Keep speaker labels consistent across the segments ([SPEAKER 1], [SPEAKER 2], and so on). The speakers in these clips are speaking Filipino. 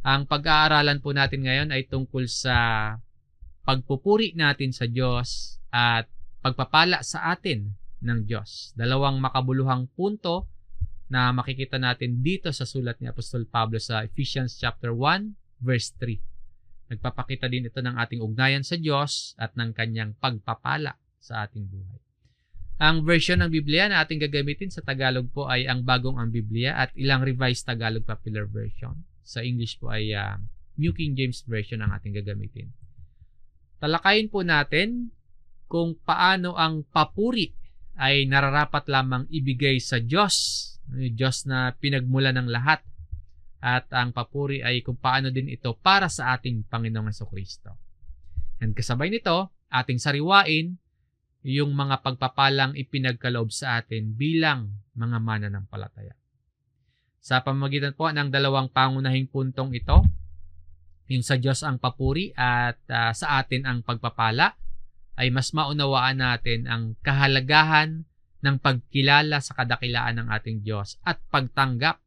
[SPEAKER 1] Ang pag-aaralan po natin ngayon ay tungkol sa pagpupuri natin sa Diyos at pagpapala sa atin ng Diyos. Dalawang makabuluhang punto na makikita natin dito sa sulat ni Apostol Pablo sa Ephesians chapter 1 verse 3. Nagpapakita din ito ng ating ugnayan sa Diyos at ng kanyang pagpapala sa ating buhay. Ang version ng Biblia na ating gagamitin sa Tagalog po ay ang Bagong ang Biblia at ilang Revised Tagalog Popular Version. Sa English po ay New King James Version ang ating gagamitin. Talakayin po natin kung paano ang papuri ay nararapat lamang ibigay sa Diyos, Diyos na pinagmula ng lahat. At ang papuri ay kung paano din ito para sa ating Panginoong Jesucristo. And kasabay nito, ating sariwain yung mga pagpapalang ipinagkaloob sa atin bilang mga mananampalataya. Sa pamamagitan po ng dalawang pangunahing puntong ito, yung sa Diyos ang papuri at sa atin ang pagpapala, ay mas maunawaan natin ang kahalagahan ng pagkilala sa kadakilaan ng ating Diyos at pagtanggap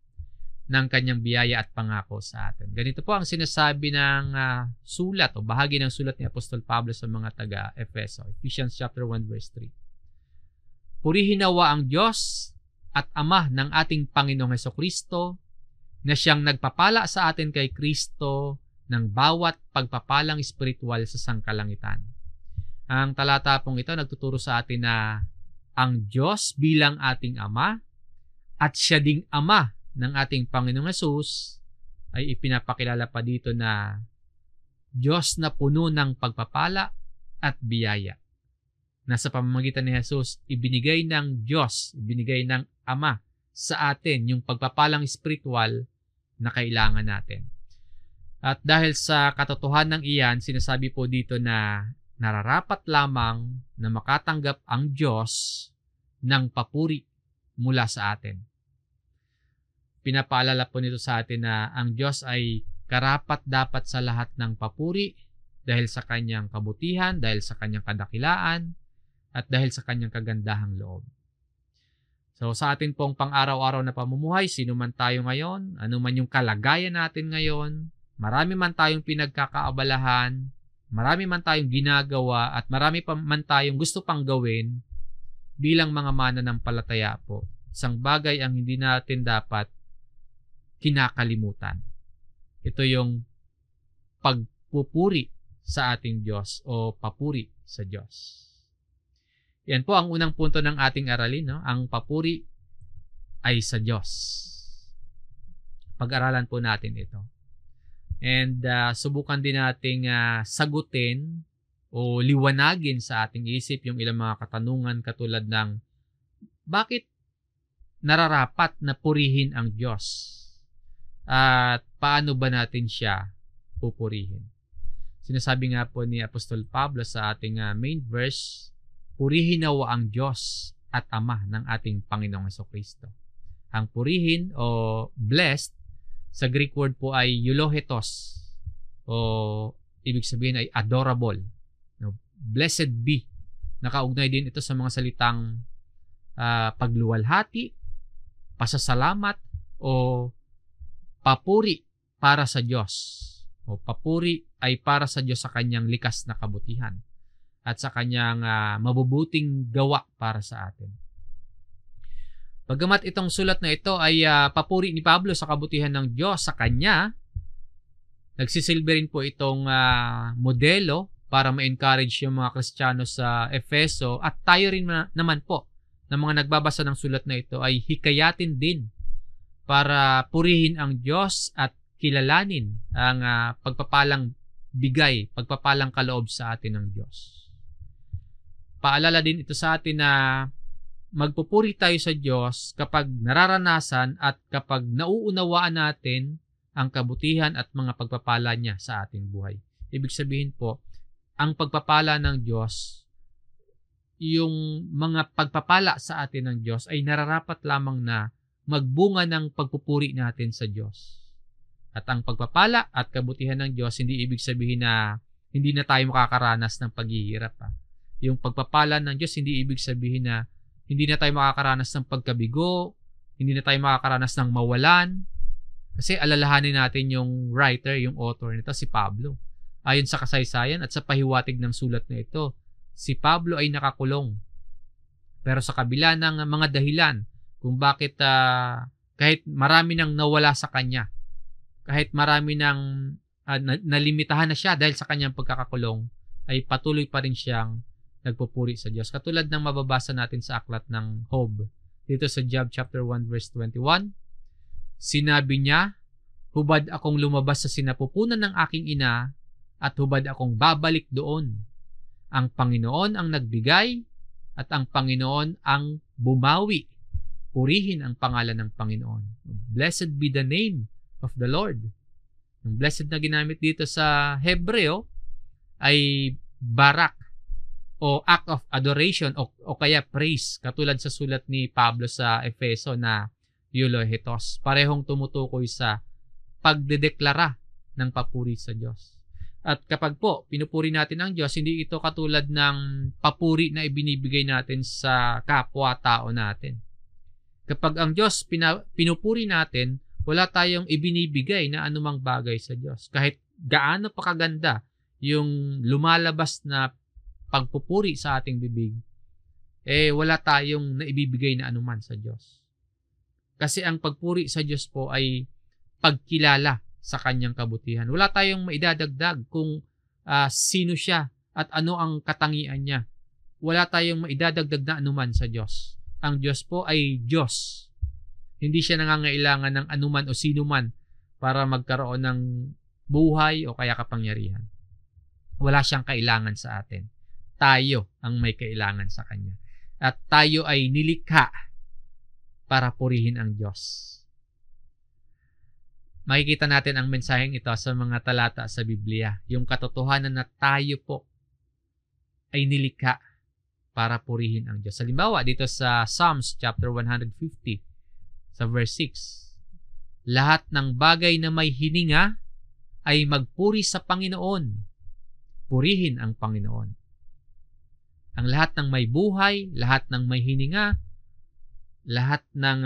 [SPEAKER 1] ng kanyang biyaya at pangako sa atin. Ganito po ang sinasabi ng sulat o bahagi ng sulat ni Apostol Pablo sa mga taga-Efeso, Ephesians chapter 1 verse 3. Purihin nawa ang Diyos at Ama ng ating Panginoong Jesucristo na siyang nagpapala sa atin kay Kristo ng bawat pagpapalang espiritual sa sangkalangitan. Ang talata pong ito nagtuturo sa atin na ang Diyos bilang ating Ama at siya ding Ama ng ating Panginoong Hesus ay ipinapakilala pa dito na Diyos na puno ng pagpapala at biyaya. Na sa pamamagitan ni Jesus, ibinigay ng Diyos, ibinigay ng Ama sa atin yung pagpapalang espiritual na kailangan natin. At dahil sa katotohanan ng iyan, sinasabi po dito na nararapat lamang na makatanggap ang Diyos ng papuri mula sa atin. Pinapaalala po nito sa atin na ang Diyos ay karapat-dapat sa lahat ng papuri dahil sa kanyang kabutihan, dahil sa kanyang kadakilaan, at dahil sa kanyang kagandahang loob. So sa atin pong pang-araw-araw na pamumuhay, sino man tayo ngayon, ano man yung kalagayan natin ngayon, marami man tayong pinagkakaabalahan, marami man tayong ginagawa, at marami pa man tayong gusto pang gawin bilang mga mananampalataya po. Isang bagay ang hindi natin dapat kinakalimutan. Ito yung pagpupuri sa ating Diyos o papuri sa Diyos. Yan po ang unang punto ng ating aralin, no? Ang papuri ay sa Diyos. Pag-aralan po natin ito. And subukan din nating sagutin o liwanagin sa ating isip yung ilang mga katanungan katulad ng bakit nararapat na purihin ang Diyos? At paano ba natin siya pupurihin? Sinasabi nga po ni Apostol Pablo sa ating main verse, purihin nawa ang Diyos at Ama ng ating Panginoong Jesucristo. Ang purihin o blessed, sa Greek word po ay eulohetos o ibig sabihin ay adorable. No? Blessed be. Nakaugnay din ito sa mga salitang pagluwalhati, pasasalamat o papuri para sa Diyos. O papuri ay para sa Diyos sa kanyang likas na kabutihan at sa kanyang mabubuting gawa para sa atin. Bagamat itong sulat na ito ay papuri ni Pablo sa kabutihan ng Diyos sa kanya, nagsisilbi rin po itong modelo para ma-encourage yung mga Kristiyano sa Efeso at tayo rin naman po na mga nagbabasa ng sulat na ito ay hikayatin din para purihin ang Diyos at kilalanin ang pagpapalang bigay, pagpapalang kaloob sa atin ng Diyos. Paalala din ito sa atin na magpupuri tayo sa Diyos kapag nararanasan at kapag nauunawaan natin ang kabutihan at mga pagpapala niya sa ating buhay. Ibig sabihin po, ang pagpapala ng Diyos, yung mga pagpapala sa atin ng Diyos ay nararapat lamang na magbunga ng pagpupuri natin sa Diyos. At ang pagpapala at kabutihan ng Diyos, hindi ibig sabihin na hindi na tayo makakaranas ng paghihirap. Yung pagpapala ng Diyos, hindi ibig sabihin na hindi na tayo makakaranas ng pagkabigo, hindi na tayo makakaranas ng mawalan, Kasi alalahanin natin yung writer, yung author nito, si Pablo. Ayon sa kasaysayan at sa pahiwatig ng sulat na ito, si Pablo ay nakakulong. Pero sa kabila ng mga dahilan kung bakit kahit marami nang nawala sa kanya, kahit marami nang nalimitahan na siya dahil sa kanyang pagkakakulong, ay patuloy pa rin siyang nagpupuri sa Diyos. Katulad ng mababasa natin sa aklat ng Job. Dito sa Job chapter 1 verse 21, sinabi niya, hubad akong lumabas sa sinapupunan ng aking ina at hubad akong babalik doon. Ang Panginoon ang nagbigay at ang Panginoon ang bumawi. Purihin ang pangalan ng Panginoon. Blessed be the name of the Lord. Yung blessed na ginamit dito sa Hebreo ay barak o act of adoration o kaya praise, katulad sa sulat ni Pablo sa Efeso na eulohetos. Parehong tumutukoy sa pagdedeklara ng papuri sa Diyos. At kapag po pinupuri natin ang Diyos, hindi ito katulad ng papuri na ibinibigay natin sa kapwa-tao natin. Kapag ang Diyos pinupuri natin, wala tayong ibinibigay na anumang bagay sa Diyos. Kahit gaano pa kaganda yung lumalabas na pagpupuri sa ating bibig, wala tayong naibibigay na anuman sa Diyos. Kasi ang pagpuri sa Diyos po ay pagkilala sa kanyang kabutihan. Wala tayong maidadagdag kung sino siya at ano ang katangian niya. Wala tayong maidadagdag na anuman sa Diyos. Ang Diyos po ay Diyos. Hindi siya nangangailangan ng anuman o sino man para magkaroon ng buhay o kaya kapangyarihan. Wala siyang kailangan sa atin. Tayo ang may kailangan sa Kanya. At tayo ay nilikha para purihin ang Diyos. Makikita natin ang mensaheng ito sa mga talata sa Biblia. Yung katotohanan na tayo po ay nilikha para purihin ang Diyos. Halimbawa, dito sa Psalms chapter 150, sa verse 6, lahat ng bagay na may hininga ay magpuri sa Panginoon. Purihin ang Panginoon. Ang lahat ng may buhay, lahat ng may hininga, lahat ng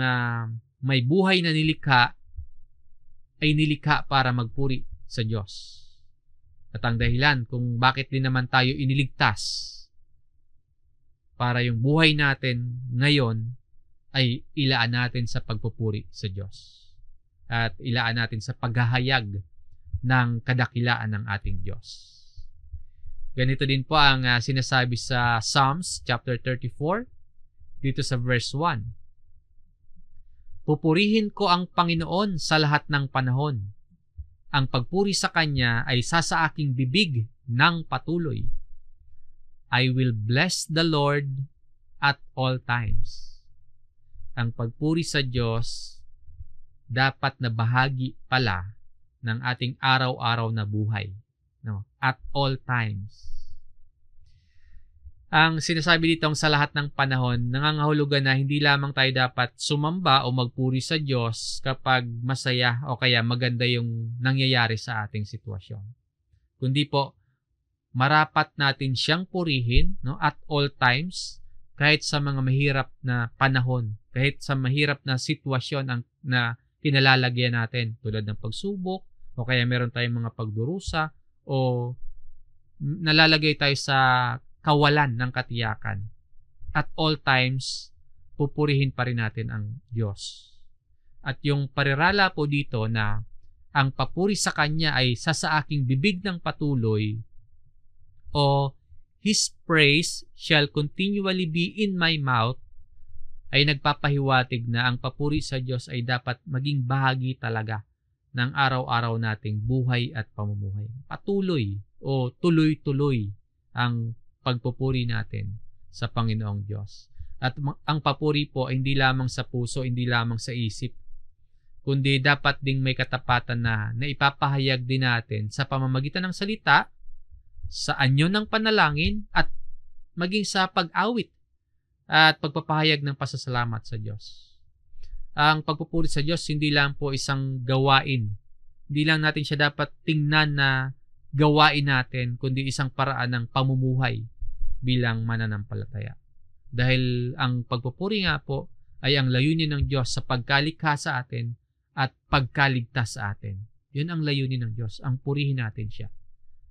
[SPEAKER 1] may buhay na nilikha ay nilikha para magpuri sa Diyos. At ang dahilan kung bakit din naman tayo iniligtas para yung buhay natin ngayon ay ilaan natin sa pagpupuri sa Diyos. At ilaan natin sa paghahayag ng kadakilaan ng ating Diyos. Ganito din po ang sinasabi sa Psalms chapter 34 dito sa verse 1. Pupurihin ko ang Panginoon sa lahat ng panahon. Ang pagpuri sa Kanya ay sa aking bibig ng patuloy. I will bless the Lord at all times. Ang pagpuri sa Diyos dapat na bahagi pala ng ating araw-araw na buhay. No? At all times. Ang sinasabi dito sa lahat ng panahon, nangangahulugan na hindi lamang tayo dapat sumamba o magpuri sa Diyos kapag masaya o kaya maganda yung nangyayari sa ating sitwasyon. Kundi po, marapat natin siyang purihin, no, at all times, kahit sa mga mahirap na panahon, kahit sa mahirap na sitwasyon na kinalalagyan natin, tulad ng pagsubok, o kaya meron tayong mga pagdurusa, o nalalagay tayo sa kawalan ng katiyakan. At all times, pupurihin pa rin natin ang Diyos. At yung parirala po dito na ang papuri sa Kanya ay sa aking bibig ng patuloy, o His praise shall continually be in my mouth, ay nagpapahiwatig na ang papuri sa Diyos ay dapat maging bahagi talaga ng araw-araw nating buhay at pamumuhay. Patuloy o tuloy-tuloy ang pagpupuri natin sa Panginoong Diyos. At ang papuri po ay hindi lamang sa puso, hindi lamang sa isip, kundi dapat ding may katapatan na ipapahayag din natin sa pamamagitan ng salita, sa anyo ng panalangin, at maging sa pag-awit at pagpapahayag ng pasasalamat sa Diyos. Ang pagpupuri sa Diyos hindi lang po isang gawain. Hindi lang natin siya dapat tingnan na gawain natin, kundi isang paraan ng pamumuhay bilang mananampalataya. Dahil ang pagpupuri nga po ay ang layunin ng Diyos sa pagkalikha sa atin at pagkaligtas sa atin. Yun ang layunin ng Diyos, ang purihin natin siya.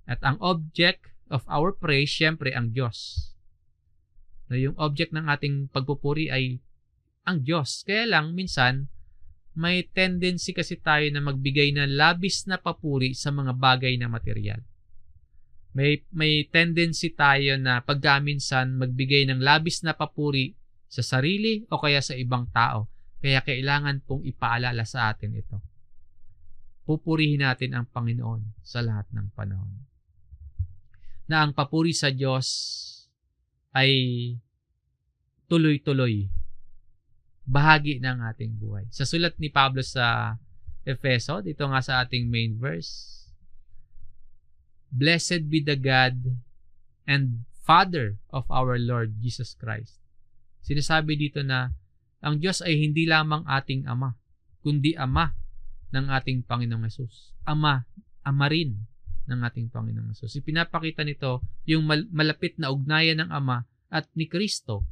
[SPEAKER 1] At ang object of our praise, syempre, ang Diyos. Na yung object ng ating pagpupuri ay ang Diyos. Kaya lang, minsan, may tendency kasi tayo na magbigay ng labis na papuri sa mga bagay na material. May tendency tayo na pagkaminsan magbigay ng labis na papuri sa sarili o kaya sa ibang tao. Kaya kailangan pong ipaalala sa atin ito. Pupurihin natin ang Panginoon sa lahat ng panahon. Na ang papuri sa Diyos ay tuloy-tuloy. Bahagi ng ating buhay. Sa sulat ni Pablo sa Efeso, dito nga sa ating main verse, Blessed be the God and Father of our Lord Jesus Christ. Sinasabi dito na ang Diyos ay hindi lamang ating Ama, kundi Ama ng ating Panginoong Hesus. Ama rin ng ating Panginoong Hesus. Ipinapakita nito yung malapit na ugnayan ng Ama at ni Kristo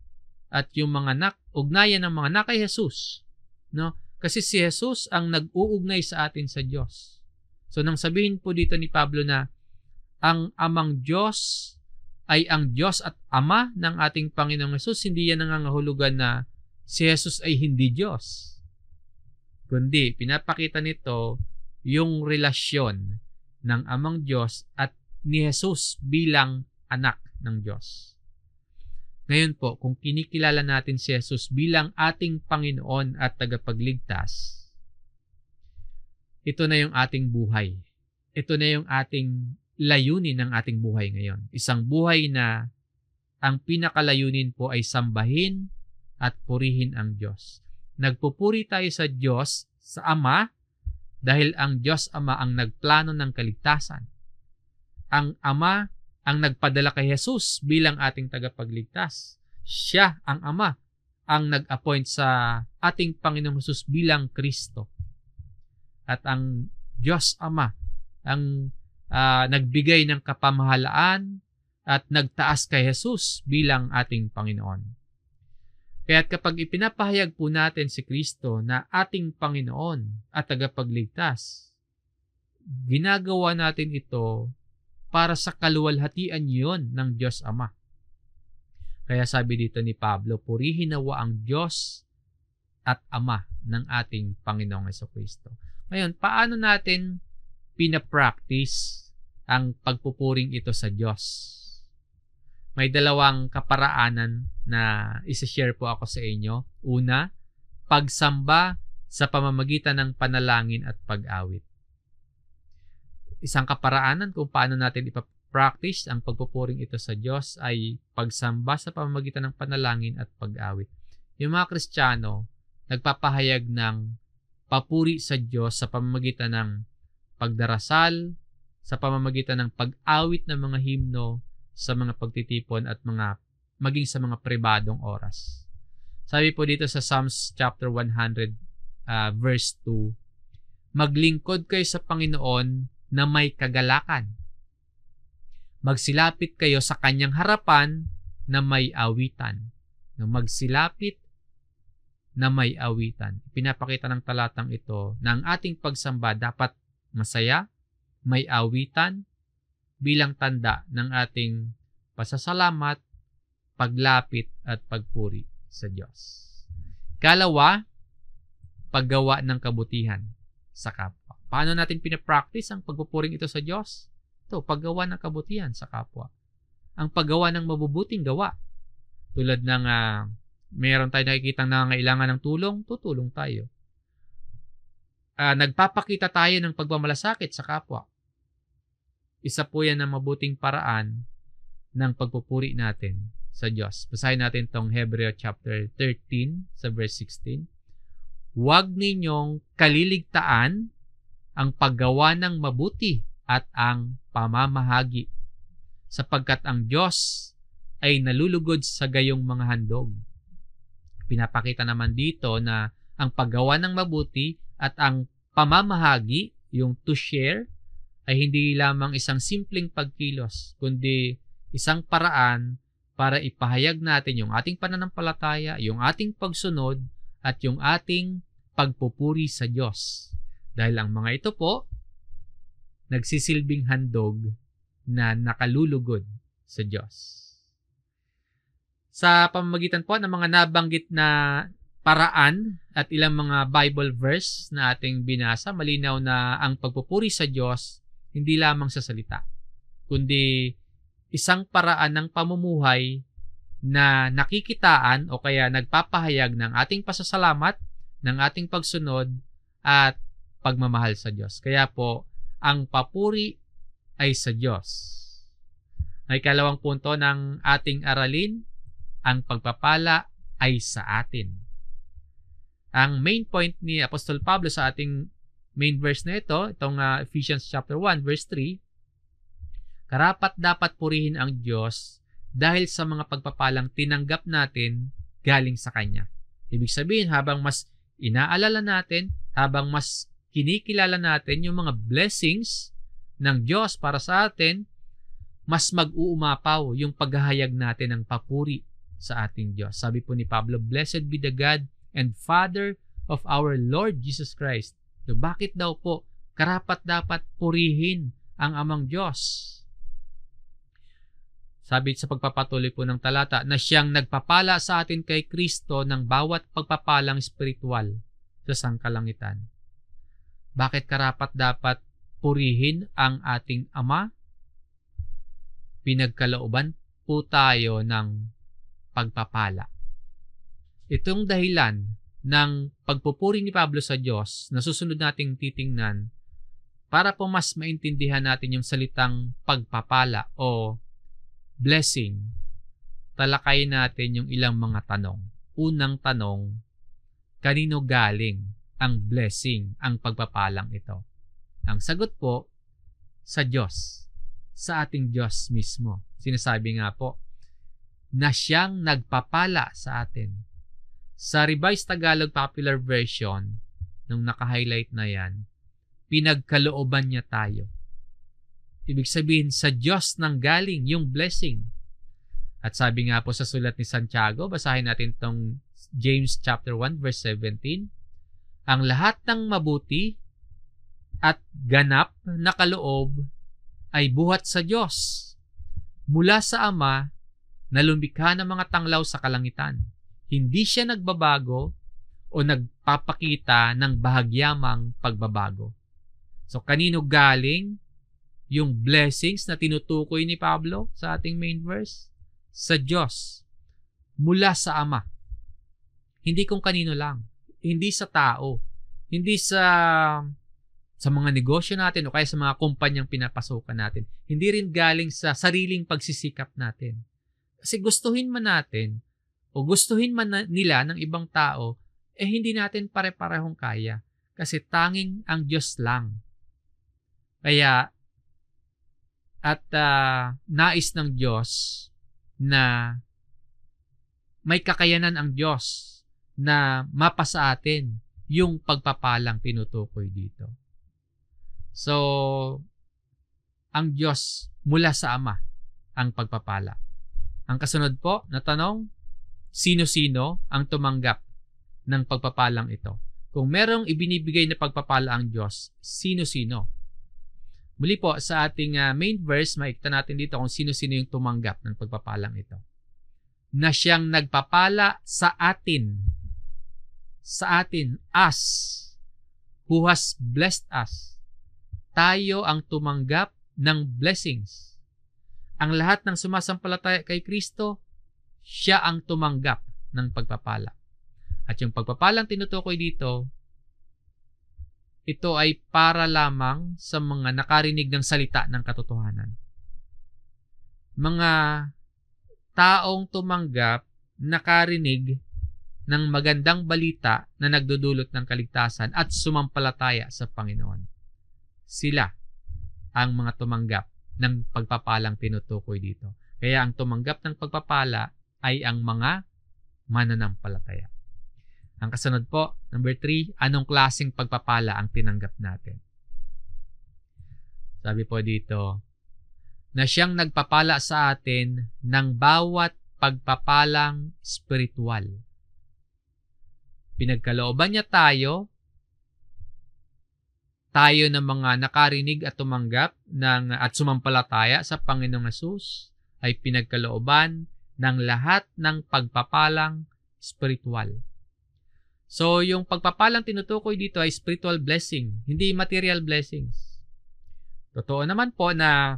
[SPEAKER 1] at yung mga ugnayan ng mga anak kay Jesus. No? Kasi si Jesus ang nag-uugnay sa atin sa Diyos. So nang sabihin po dito ni Pablo na ang amang Diyos ay ang Diyos at Ama ng ating Panginoong Hesus, hindi yan nangangahulugan na si Jesus ay hindi Diyos. Kundi pinapakita nito yung relasyon ng amang Diyos at ni Jesus bilang anak ng Diyos. Ngayon po, kung kinikilala natin si Jesus bilang ating Panginoon at tagapagligtas, ito na yung ating buhay. Ito na yung ating layunin ng ating buhay ngayon. Isang buhay na ang pinakalayunin po ay sambahin at purihin ang Diyos. Nagpupuri tayo sa Diyos, sa Ama, dahil ang Diyos Ama ang nagplano ng kaligtasan. Ang Ama ang nagpadala kay Jesus bilang ating tagapagligtas. Siya, ang Ama, ang nag-appoint sa ating Panginoong Jesus bilang Kristo. At ang Diyos Ama ang nagbigay ng kapamahalaan at nagtaas kay Jesus bilang ating Panginoon. Kaya kapag ipinapahayag po natin si Kristo na ating Panginoon at tagapagligtas, ginagawa natin ito para sa kaluwalhatian yon ng Diyos Ama. Kaya sabi dito ni Pablo, purihin nawa ang Diyos at Ama ng ating Panginoong Jesucristo. Ngayon, paano natin pinapractice ang pagpupuring ito sa Diyos? May dalawang kaparaanan na isa-share po ako sa inyo. Una, pagsamba sa pamamagitan ng panalangin at pag-awit. Isang kaparaanan kung paano natin ipapractice ang pagpupuring ito sa Diyos ay pagsamba sa pamamagitan ng panalangin at pag-awit. Yung mga Kristiyano, nagpapahayag ng papuri sa Diyos sa pamamagitan ng pagdarasal, sa pamamagitan ng pag-awit ng mga himno, sa mga pagtitipon at maging sa mga pribadong oras. Sabi po dito sa Psalms chapter 100 verse 2, maglingkod kayo sa Panginoon na may kagalakan. Magsilapit kayo sa kanyang harapan na may awitan. Magsilapit na may awitan. Pinapakita ng talatang ito na ang ating pagsamba dapat masaya, may awitan, bilang tanda ng ating pasasalamat, paglapit at pagpuri sa Diyos. Ikalawa, paggawa ng kabutihan sa kapwa. Paano natin pinapractice ang pagpupuring ito sa Diyos? Ito, paggawa ng kabutihan sa kapwa. Ang paggawa ng mabubuting gawa. Tulad ng meron tayo nakikitang nangangailangan ng tulong, tutulong tayo. Nagpapakita tayo ng pagmamalasakit sa kapwa. Isa po yan ang mabuting paraan ng pagpupuri natin sa Diyos. Basahin natin itong Hebreo chapter 13 sa verse 16. Huwag ninyong kaliligtaan ang paggawa ng mabuti at ang pamamahagi, sapagkat ang Diyos ay nalulugod sa gayong mga handog. Pinapakita naman dito na ang paggawa ng mabuti at ang pamamahagi, yung to share, ay hindi lamang isang simpleng pagkilos, kundi isang paraan para ipahayag natin yung ating pananampalataya, yung ating pagsunod, at yung ating pagpupuri sa Diyos. Dahil ang mga ito po, nagsisilbing handog na nakalulugod sa Diyos. Sa pamamagitan po ng mga nabanggit na paraan at ilang mga Bible verse na ating binasa, malinaw na ang pagpupuri sa Diyos hindi lamang sa salita, kundi isang paraan ng pamumuhay na nakikitaan o kaya nagpapahayag ng ating pasasalamat, ng ating pagsunod at pagmamahal sa Diyos. Kaya po, ang papuri ay sa Diyos. Ang ikalawang punto ng ating aralin, ang pagpapala ay sa atin. Ang main point ni Apostol Pablo sa ating main verse na ito, itong Ephesians chapter 1 verse 3, karapat dapat purihin ang Diyos dahil sa mga pagpapalang tinanggap natin galing sa Kanya. Ibig sabihin, habang mas inaalala natin, habang mas kinikilala natin yung mga blessings ng Diyos para sa atin, mas mag-uumapaw yung paghahayag natin ng papuri sa ating Diyos. Sabi po ni Pablo, "Blessed be the God and Father of our Lord Jesus Christ." So, bakit daw po karapat dapat purihin ang Amang Diyos? Sabi sa pagpapatuloy po ng talata, na siyang nagpapala sa atin kay Kristo ng bawat pagpapalang espiritual sa sangkalangitan. Bakit karapat dapat purihin ang ating Ama? Pinagkalooban po tayo ng pagpapala. Itong dahilan ng pagpupuri ni Pablo sa Diyos na susunod nating titingnan para po mas maintindihan natin yung salitang pagpapala o blessing. Talakayin natin yung ilang mga tanong. Unang tanong, kanino galing ang blessing, ang pagpapalang ito? Ang sagot po, sa Diyos, sa ating Diyos mismo. Sinasabi nga po, na siyang nagpapala sa atin. Sa Revised Tagalog Popular Version, nung naka-highlight na yan, pinagkalooban niya tayo. Ibig sabihin, sa Diyos nang galing yung blessing. At sabi nga po sa sulat ni Santiago, basahin natin itong James chapter 1 verse 17, ang lahat ng mabuti at ganap na kaloob ay buhat sa Diyos, mula sa Ama na lumikha ng mga tanglaw sa kalangitan. Hindi siya nagbabago o nagpapakita ng bahagyamang pagbabago. So, kanino galing yung blessings na tinutukoy ni Pablo sa ating main verse? Sa Diyos, mula sa Ama. Hindi kung kanino lang. Hindi sa tao. Hindi sa mga negosyo natin o kaya sa mga kumpanyang pinapasukan natin. Hindi rin galing sa sariling pagsisikap natin. Kasi gustuhin man natin o gustuhin man nila ng ibang tao, hindi natin pare-parehong kaya. Kasi tanging ang Diyos lang. Kaya, nais ng Diyos na may kakayanan ang Diyos na mapasa atin yung pagpapalang tinutukoy dito. So, ang Diyos mula sa Ama ang pagpapala. Ang kasunod po na tanong, sino-sino ang tumanggap ng pagpapalang ito? Kung merong ibinibigay na pagpapala ang Diyos, sino-sino? Muli po, sa ating main verse, makikita natin dito kung sino-sino yung tumanggap ng pagpapalang ito. Na siyang nagpapala sa atin, us, who has blessed us. Tayo ang tumanggap ng blessings. Ang lahat ng sumasampalataya kay Kristo, siya ang tumanggap ng pagpapala. At yung pagpapalang tinutukoy dito, ito ay para lamang sa mga nakarinig ng salita ng katotohanan. Mga taong tumanggap, nakarinig ng magandang balita na nagdudulot ng kaligtasan at sumampalataya sa Panginoon. Sila ang mga tumanggap ng pagpapalang tinutukoy dito. Kaya ang tumanggap ng pagpapala ay ang mga mananampalataya. Ang kasunod po, number 3, anong klaseng pagpapala ang tinanggap natin? Sabi po dito, na siyang nagpapala sa atin ng bawat pagpapalang spiritual. Pinagkalooban niya tayo ng mga nakarinig at tumanggap at sumampalataya sa Panginoong Hesus ay pinagkalooban ng lahat ng pagpapalang spiritual. So, yung pagpapalang tinutukoy dito ay spiritual blessing, hindi material blessings. Totoo naman po na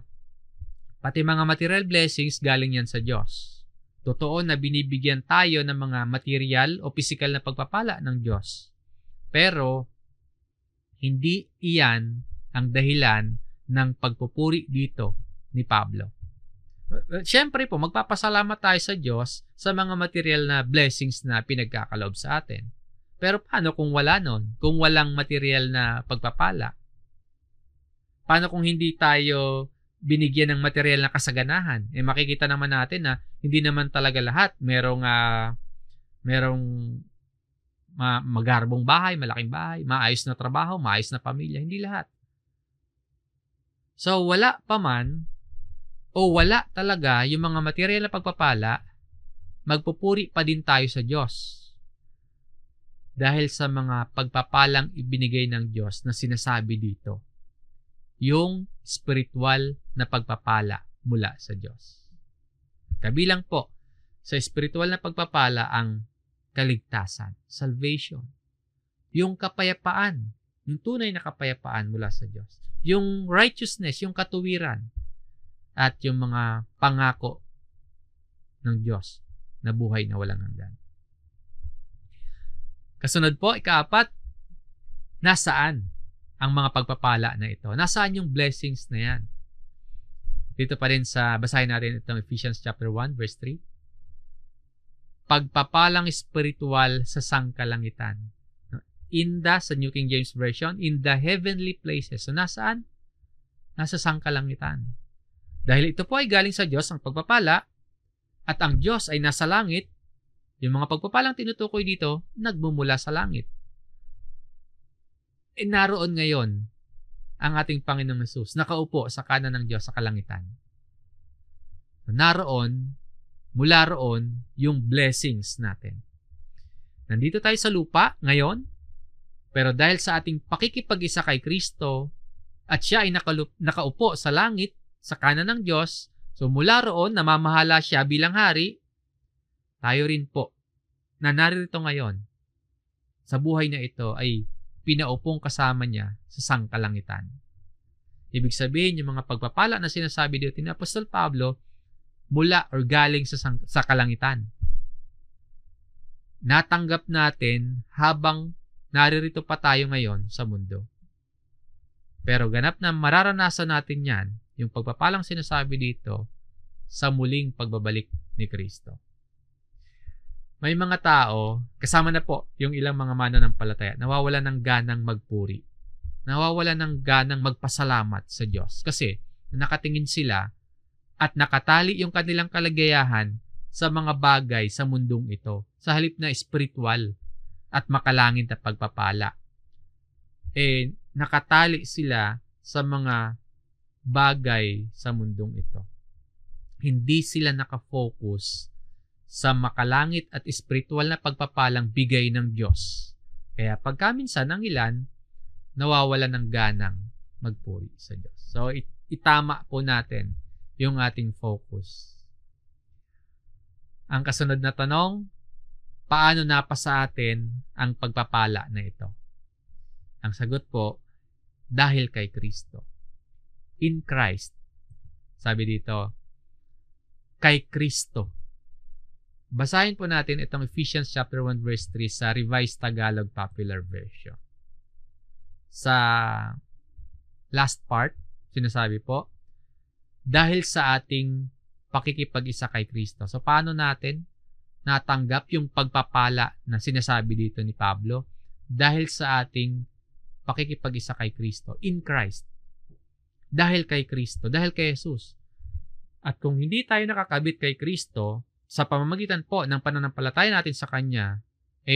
[SPEAKER 1] pati mga material blessings galing yan sa Diyos. Totoo na binibigyan tayo ng mga material o physical na pagpapala ng Diyos. Pero, hindi iyan ang dahilan ng pagpupuri dito ni Pablo. Siyempre po, magpapasalamat tayo sa Diyos sa mga material na blessings na pinagkakaloob sa atin. Pero paano kung wala nun? Kung walang material na pagpapala? Paano kung hindi tayo binigyan ng material na kasaganahan? Makikita naman natin na hindi naman talaga lahat. Merong magarbong bahay, malaking bahay, maayos na trabaho, maayos na pamilya. Hindi lahat. So, wala pa man o wala talaga yung mga material na pagpapala, magpupuri pa din tayo sa Diyos. Dahil sa mga pagpapalang ibinigay ng Diyos na sinasabi dito. Yung spiritual na pagpapala mula sa Diyos. Kabilang po sa spiritual na pagpapala ang kaligtasan, salvation. Yung kapayapaan, yung tunay na kapayapaan mula sa Diyos. Yung righteousness, yung katuwiran. At yung mga pangako ng Diyos na buhay na walang hanggan. Kasunod po, ika-4, nasaan ang mga pagpapala na ito? Nasaan yung blessings na yan? Dito pa rin basahin natin itong Ephesians chapter 1, verse 3. Pagpapalang spiritual sa sangkalangitan. Sa New King James Version, in the heavenly places. So, nasaan? Nasa sangkalangitan. Dahil ito po ay galing sa Diyos, ang pagpapala, at ang Diyos ay nasa langit, yung mga pagpapalang tinutukoy dito, nagmumula sa langit. Naroon ngayon ang ating Panginoong Hesus, nakaupo sa kanan ng Diyos sa kalangitan. Mula roon, yung blessings natin. Nandito tayo sa lupa ngayon, pero dahil sa ating pakikipag-isa kay Kristo, at siya ay nakaupo sa langit, sa kanan ng Diyos, so mula roon, namamahala siya bilang hari, tayo rin po, na narito ngayon, sa buhay na ito ay pinaupong kasama niya sa sangkalangitan. Ibig sabihin, yung mga pagpapala na sinasabi dito ni Apostol Pablo, mula or galing sa kalangitan. Natanggap natin habang naririto pa tayo ngayon sa mundo. Pero ganap na mararanasan natin yan, yung pagpapalang sinasabi dito, sa muling pagbabalik ni Kristo. May mga tao, kasama na po yung ilang mga mananampalataya, nawawalan ng ganang magpuri. Nawawalan ng ganang magpasalamat sa Diyos. Kasi nakatingin sila at nakatali yung kanilang kaligayahan sa mga bagay sa mundong ito. Sa halip na spiritual at makalangit na pagpapala. Nakatali sila sa mga bagay sa mundong ito. Hindi sila nakafocus sa makalangit at spiritual na pagpapalang bigay ng Diyos. Kaya pagkaminsan ng ilan, nawawalan ng ganang magpuri sa Diyos. So, itama po natin yung ating focus. Ang kasunod na tanong, paano napasa atin ang pagpapala na ito? Ang sagot po, dahil kay Kristo. In Christ. Sabi dito, kay Kristo. Basahin po natin itong Ephesians chapter 1 verse 3 sa Revised Tagalog Popular Version. Sa last part, sinasabi po, dahil sa ating pakikipag-isa kay Kristo. So, paano natin natanggap yung pagpapala na sinasabi dito ni Pablo? Dahil sa ating pakikipag-isa kay Kristo. In Christ. Dahil kay Kristo. Dahil kay Jesus. At kung hindi tayo nakakabit kay Kristo, sa pamamagitan po ng pananampalataya natin sa Kanya,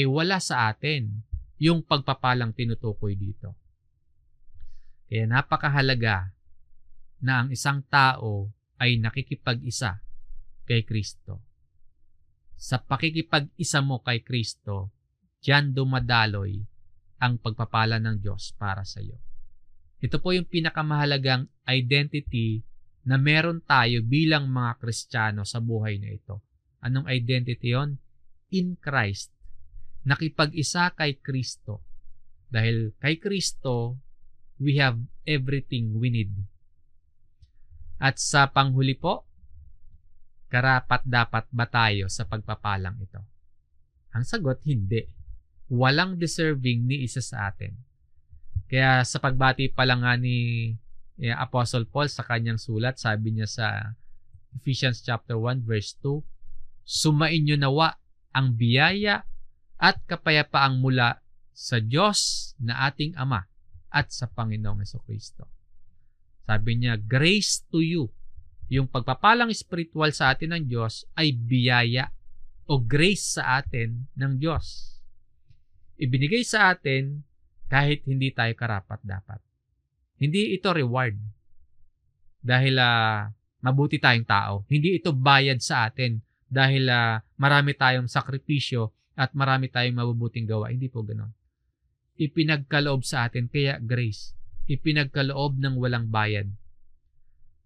[SPEAKER 1] wala sa atin yung pagpapalang tinutukoy dito. Kaya napakahalaga na ang isang tao ay nakikipag-isa kay Kristo. Sa pakikipag-isa mo kay Kristo, diyan dumadaloy ang pagpapala ng Diyos para sa iyo. Ito po yung pinakamahalagang identity na meron tayo bilang mga Kristiyano sa buhay na ito. Anong identity yon? In Christ. Nakipag-isa kay Kristo. Dahil kay Kristo, we have everything we need. At sa panghuli po, karapat-dapat ba tayo sa pagpapalang ito? Ang sagot, hindi. Walang deserving ni isa sa atin. Kaya sa pagbati pa lang nga ni Apostle Paul sa kanyang sulat, sabi niya sa Ephesians chapter 1 verse 2, sumainyo nawa ang biyaya at kapayapaang mula sa Diyos na ating Ama at sa Panginoong Jesucristo. Sabi niya, grace to you. Yung pagpapalang spiritual sa atin ng Diyos ay biyaya o grace sa atin ng Diyos. Ibinigay sa atin kahit hindi tayo karapat-dapat. Hindi ito reward dahil mabuti tayong tao. Hindi ito bayad sa atin dahil marami tayong sakripisyo at marami tayong mabubuting gawa. Hindi po ganoon. Ipinagkaloob sa atin, kaya grace. Ipinagkaloob ng walang bayad.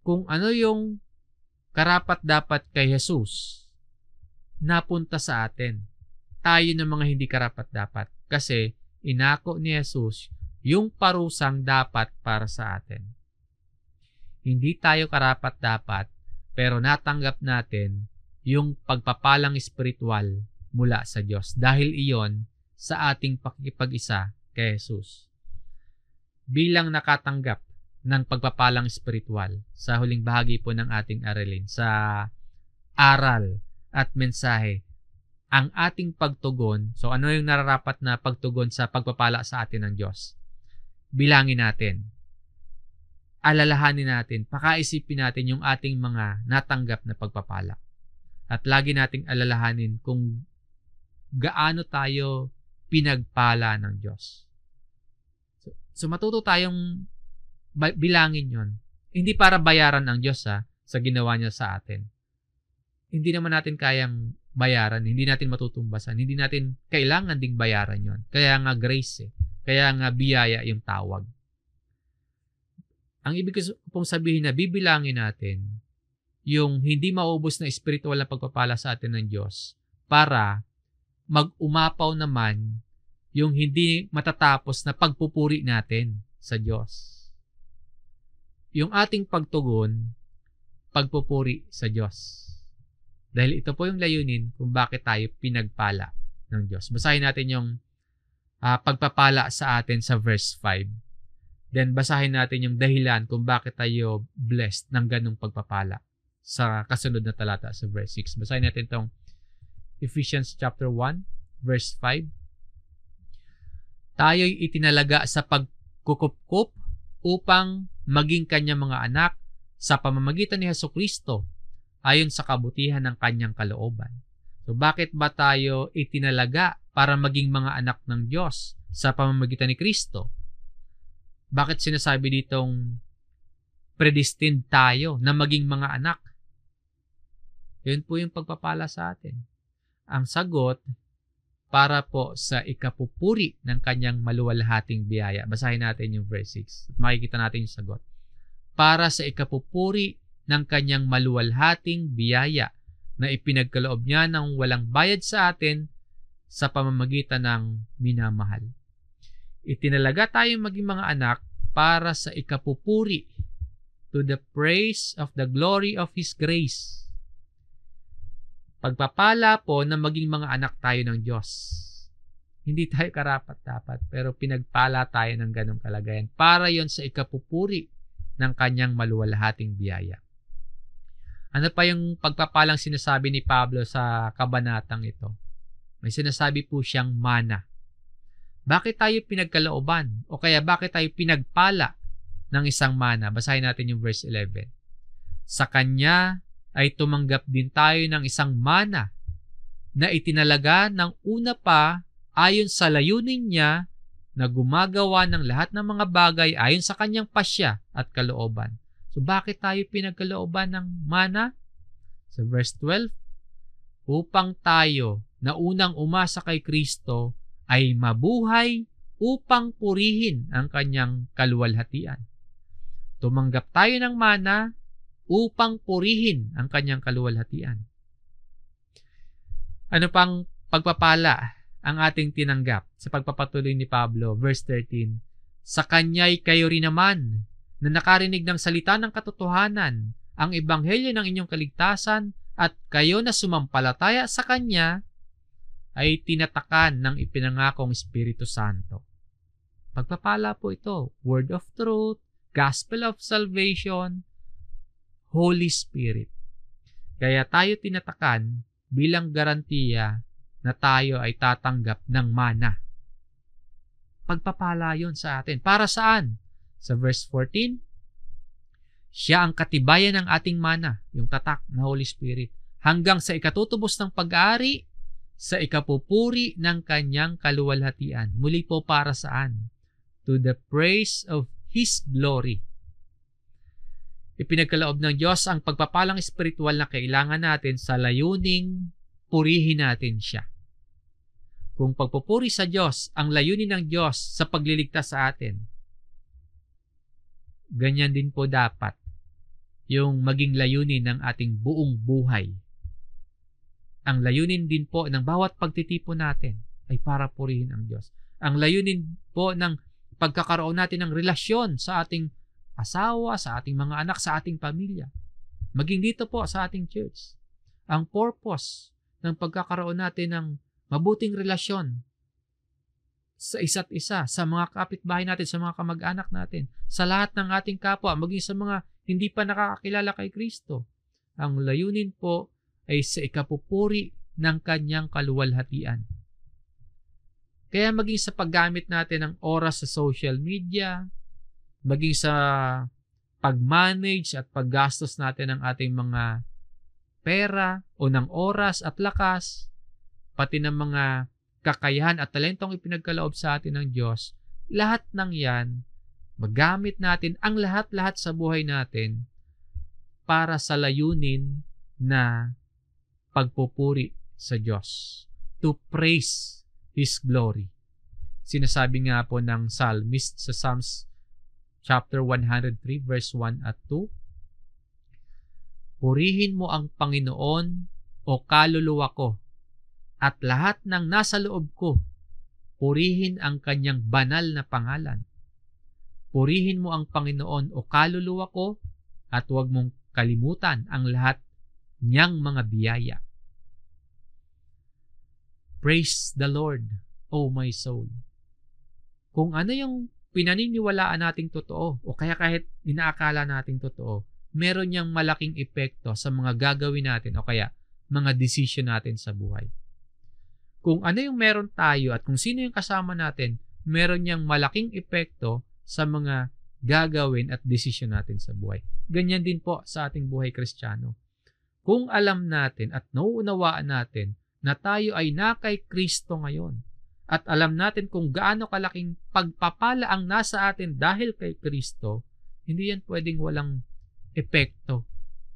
[SPEAKER 1] Kung ano yung karapat-dapat kay Jesus, napunta sa atin. Tayo ng mga hindi karapat-dapat. Kasi inako ni Jesus yung parusang dapat para sa atin. Hindi tayo karapat-dapat, pero natanggap natin yung pagpapalang espiritual mula sa Diyos. Dahil iyon sa ating pakikipag-isa kay Jesus. Bilang nakatanggap ng pagpapalang espiritual sa huling bahagi po ng ating aralin, sa aral at mensahe, ang ating pagtugon, so ano yung nararapat na pagtugon sa pagpapala sa atin ng Diyos? Bilangin natin. Alalahanin natin, pakaisipin natin yung ating mga natanggap na pagpapala. At lagi nating alalahanin kung gaano tayo pinagpala ng Diyos. So matuto tayong bilangin yon. Hindi para bayaran ang Diyos sa ginawa niya sa atin. Hindi naman natin kayang bayaran, hindi natin matutumbasan, hindi natin kailangan ding bayaran yon. Kaya nga grace kaya nga biyaya yung tawag. Ang ibig ko pong sabihin na bibilangin natin yung hindi maubos na espiritual na pagpapala sa atin ng Diyos para mag-umapaw naman yung hindi matatapos na pagpupuri natin sa Diyos. Yung ating pagtugon, pagpupuri sa Diyos. Dahil ito po yung layunin kung bakit tayo pinagpala ng Diyos. Basahin natin yung pagpapala sa atin sa verse 5. Then basahin natin yung dahilan kung bakit tayo blessed ng ganung pagpapala sa kasunod na talata sa verse 6. Basahin natin itong Ephesians chapter 1 verse 5. Tayo'y itinalaga sa pagkukupkup upang maging kanyang mga anak sa pamamagitan ni Jesucristo ayon sa kabutihan ng kanyang kalooban. So bakit ba tayo itinalaga para maging mga anak ng Diyos sa pamamagitan ni Kristo? Bakit sinasabi ditong predestined tayo na maging mga anak? Yun po yung pagpapala sa atin. Ang sagot, para po sa ikapupuri ng kanyang maluwalhating biyaya. Basahin natin yung verse 6. Makikita natin yung sagot. Para sa ikapupuri ng kanyang maluwalhating biyaya na ipinagkaloob niya ng walang bayad sa atin sa pamamagitan ng minamahal. Itinalaga tayong maging mga anak para sa ikapupuri, to the praise of the glory of His grace. Pagpapala po na maging mga anak tayo ng Diyos. Hindi tayo karapat-dapat, pero pinagpala tayo ng ganong kalagayan para yon sa ikapupuri ng kanyang maluwalhating biyaya. Ano pa yung pagpapalang sinasabi ni Pablo sa kabanatang ito? May sinasabi po siyang mana. Bakit tayo pinagkalooban? O kaya bakit tayo pinagpala ng isang mana? Basahin natin yung verse 11. Sa kanya ay tumanggap din tayo ng isang mana na itinalaga ng una pa ayon sa layunin niya na gumagawa ng lahat ng mga bagay ayon sa kanyang pasya at kalooban. So bakit tayo pinagkalooban ng mana? Sa verse 12, upang tayo na unang umasa kay Kristo ay mabuhay upang purihin ang kanyang kaluwalhatian. Tumanggap tayo ng mana upang purihin ang kanyang kaluwalhatian. Ano pang pagpapala ang ating tinanggap sa pagpapatuloy ni Pablo? Verse 13, sa kanya'y kayo rin naman na nakarinig ng salita ng katotohanan, ang ebanghelyo ng inyong kaligtasan, at kayo na sumampalataya sa kanya ay tinatakan ng ipinangakong Espiritu Santo. Pagpapala po ito, word of truth, gospel of salvation, Holy Spirit. Kaya tayo tinatakan bilang garantiya na tayo ay tatanggap ng mana. Pagpapala yun sa atin. Para saan? Sa verse 14, siya ang katibayan ng ating mana, yung tatak na Holy Spirit, hanggang sa ikatutubos ng pag-aari, sa ikapupuri ng kanyang kaluwalhatian. Muli po para saan? To the praise of His glory. Ipinagkaloob ng Diyos ang pagpapalang espiritual na kailangan natin sa layuning purihin natin siya. Kung pagpupuri sa Diyos ang layunin ng Diyos sa pagliligtas sa atin, ganyan din po dapat yung maging layunin ng ating buong buhay. Ang layunin din po ng bawat pagtitipon natin ay para purihin ang Diyos. Ang layunin po ng pagkakaroon natin ng relasyon sa ating asawa, sa ating mga anak, sa ating pamilya. Maging dito po sa ating church. Ang purpose ng pagkakaroon natin ng mabuting relasyon sa isa't isa, sa mga kapitbahay natin, sa mga kamag-anak natin, sa lahat ng ating kapwa, maging sa mga hindi pa nakakakilala kay Kristo. Ang layunin po ay sa ikapupuri ng kanyang kaluwalhatian. Kaya maging sa paggamit natin ng oras sa social media, maging sa pag-manage at paggastos natin ng ating mga pera o ng oras at lakas, pati ng mga kakayahan at talentong ipinagkaloob sa atin ng Diyos, lahat ng yan, magamit natin ang lahat-lahat sa buhay natin para sa layunin na pagpupuri sa Diyos. To praise His glory. Sinasabi nga po ng psalmist sa Psalms chapter 103 verse 1 at 2, purihin mo ang Panginoon o kaluluwa ko, at lahat ng nasa loob ko, purihin ang kanyang banal na pangalan. Purihin mo ang Panginoon o kaluluwa ko, at huwag mong kalimutan ang lahat niyang mga biyaya. Praise the Lord, O my soul. Kung ano yung pinaniniwalaan nating totoo, o kaya kahit inaakala nating totoo, meron niyang malaking epekto sa mga gagawin natin o kaya mga desisyon natin sa buhay. Kung ano yung meron tayo at kung sino yung kasama natin, meron niyang malaking epekto sa mga gagawin at desisyon natin sa buhay. Ganyan din po sa ating buhay Kristiyano. Kung alam natin at nauunawaan natin na tayo ay na kay Kristo ngayon, at alam natin kung gaano kalaking pagpapala ang nasa atin dahil kay Kristo, hindi yan pwedeng walang epekto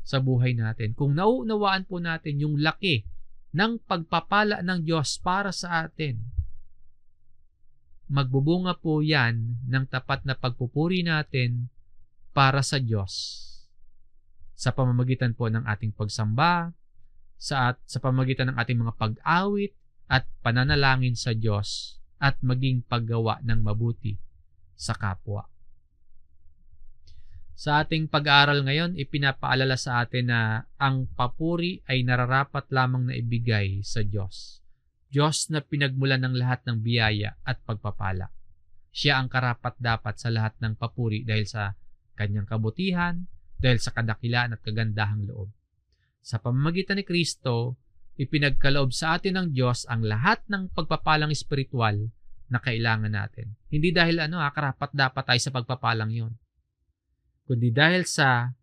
[SPEAKER 1] sa buhay natin. Kung nauunawaan po natin yung laki ng pagpapala ng Diyos para sa atin, magbubunga po yan ng tapat na pagpupuri natin para sa Diyos sa pamamagitan po ng ating pagsamba, sa pamamagitan ng ating mga pag-awit at pananalangin sa Diyos at maging paggawa ng mabuti sa kapwa. Sa ating pag-aaral ngayon, ipinapaalala sa atin na ang papuri ay nararapat lamang na ibigay sa Diyos. Diyos na pinagmulan ng lahat ng biyaya at pagpapala. Siya ang karapat-dapat sa lahat ng papuri dahil sa kanyang kabutihan, dahil sa kadakilaan at kagandahang loob. Sa pamamagitan ni Kristo, ipinagkaloob sa atin ng Diyos ang lahat ng pagpapalang espiritual na kailangan natin. Hindi dahil karapat-dapat tayo sa pagpapalang yon, kundi dahil sa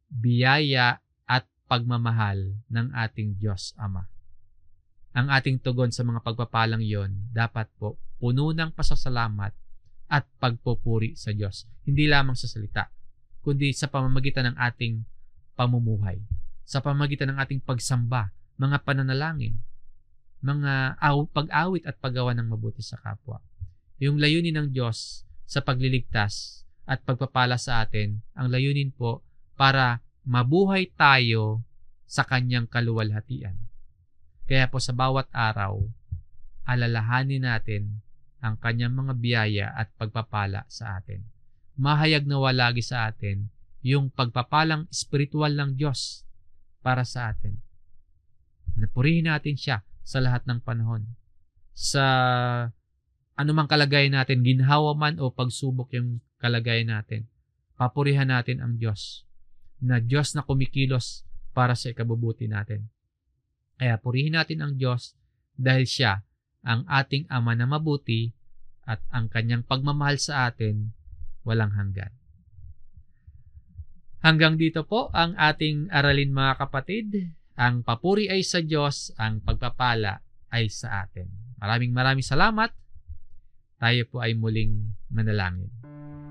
[SPEAKER 1] biyaya at pagmamahal ng ating Diyos Ama. Ang ating tugon sa mga pagpapalang yon dapat po puno ng pasasalamat at pagpupuri sa Diyos. Hindi lamang sa salita, kundi sa pamamagitan ng ating pamumuhay, sa pamamagitan ng ating pagsamba, mga pananalangin, mga pag-awit at paggawa ng mabuti sa kapwa. Yung layunin ng Diyos sa pagliligtas at pagpapala sa atin, ang layunin po para mabuhay tayo sa kanyang kaluwalhatian. Kaya po sa bawat araw, alalahanin natin ang kanyang mga biyaya at pagpapala sa atin. Mahayag nawa lagi sa atin yung pagpapalang espiritual ng Diyos para sa atin. Napurihin natin siya sa lahat ng panahon. Sa anumang kalagayan natin, ginhawa man o pagsubok yung kalagayan natin, papurihan natin ang Diyos, na Diyos na kumikilos para sa ikabubuti natin. Kaya purihin natin ang Diyos dahil siya ang ating Ama na mabuti at ang kanyang pagmamahal sa atin walang hanggan. Hanggang dito po ang ating aralin, mga kapatid. Ang papuri ay sa Diyos, ang pagpapala ay sa atin. Maraming salamat. Tayo po ay muling manalangin.